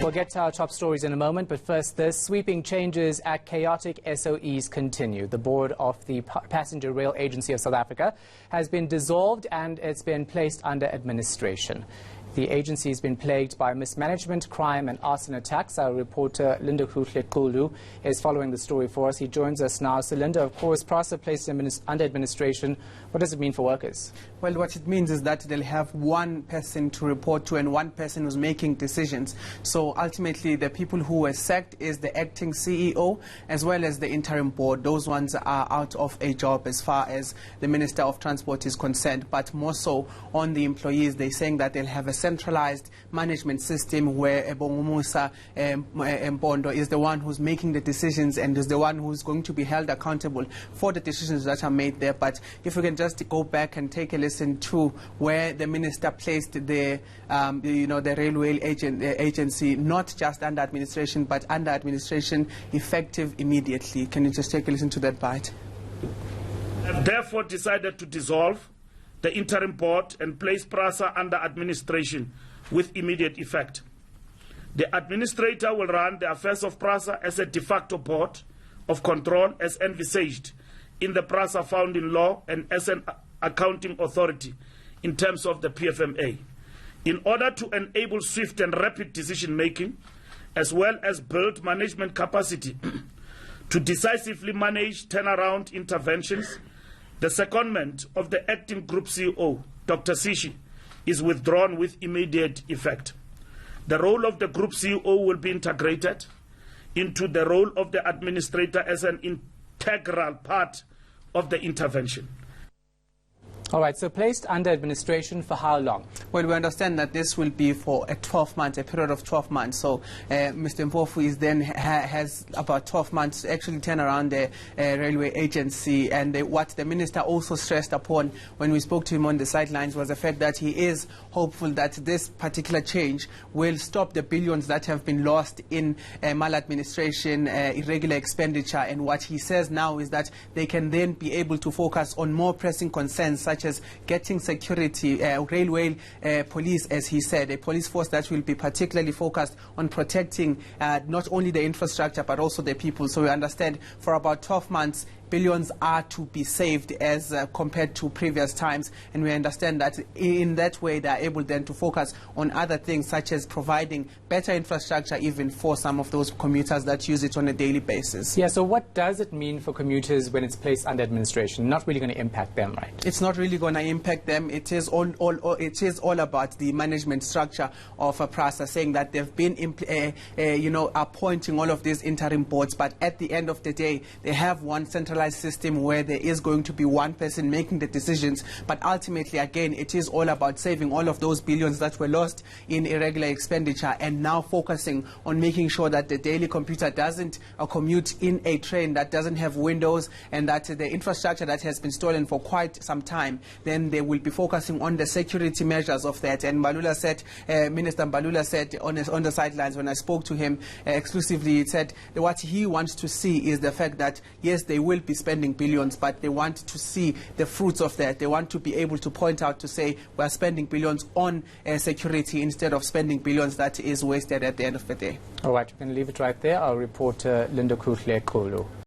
We'll get to our top stories in a moment, but first this. Sweeping changes at chaotic SOEs continue. The board of the Passenger Rail Agency of South Africa has been dissolved and it's been placed under administration. The agency has been plagued by mismanagement, crime and arson attacks. Our reporter Lindokuhle Xulu is following the story for us. He joins us now. So Linda, of course, Prasa placed under administration. What does it mean for workers? Well, what it means is that they'll have one person to report to and one person who's making decisions. So ultimately, the people who were sacked is the acting CEO as well as the interim board. Those ones are out of a job as far as the Minister of Transport is concerned. But more so on the employees, they're saying that they'll have a centralized management system where Musa Mpondo is the one who's making the decisions and is the one who's going to be held accountable for the decisions that are made there. But if we can just go back and take a listen to where the minister placed the railway agency, not just under administration, but under administration effective immediately. Can you just take a listen to that bite? I've therefore decided to dissolve the interim board and place Prasa under administration with immediate effect. The administrator will run the affairs of Prasa as a de facto board of control as envisaged in the Prasa founding law and as an accounting authority in terms of the PFMA. In order to enable swift and rapid decision making, as well as build management capacity to decisively manage turnaround interventions, the secondment of the acting group CEO, Dr. Sishi, is withdrawn with immediate effect. The role of the group CEO will be integrated into the role of the administrator as an integral part of the intervention. All right, so placed under administration for how long? Well, we understand that this will be for a 12 months, a period of 12 months. So Mr. Mpofu is then has about 12 months to actually turn around the railway agency. And what the minister also stressed upon when we spoke to him on the sidelines was the fact that he is hopeful that this particular change will stop the billions that have been lost in maladministration, irregular expenditure. And what he says now is that they can then be able to focus on more pressing concerns such as getting security, railway police, as he said, a police force that will be particularly focused on protecting not only the infrastructure but also the people. So we understand for about 12 months, billions are to be saved as compared to previous times, and we understand that in that way they are able then to focus on other things such as providing better infrastructure even for some of those commuters that use it on a daily basis. Yeah, so what does it mean for commuters when it's placed under administration? Not really going to impact them, right? It's not really going to impact them. It is all about the management structure of Prasa, saying that they've been appointing all of these interim boards, but at the end of the day they have one centralized system where there is going to be one person making the decisions. But ultimately, again, it is all about saving all of those billions that were lost in irregular expenditure and now focusing on making sure that the daily computer doesn't commute in a train that doesn't have windows and that the infrastructure that has been stolen for quite some time. Then they will be focusing on the security measures of that. And Mbalula said, Minister Mbalula said on the sidelines when I spoke to him exclusively, he said that what he wants to see is the fact that yes, they will be spending billions, but they want to see the fruits of that. They want to be able to point out to say we're spending billions on security instead of spending billions that is wasted at the end of the day. All right, we're going to leave it right there. Our reporter Lindokuhle Xulu.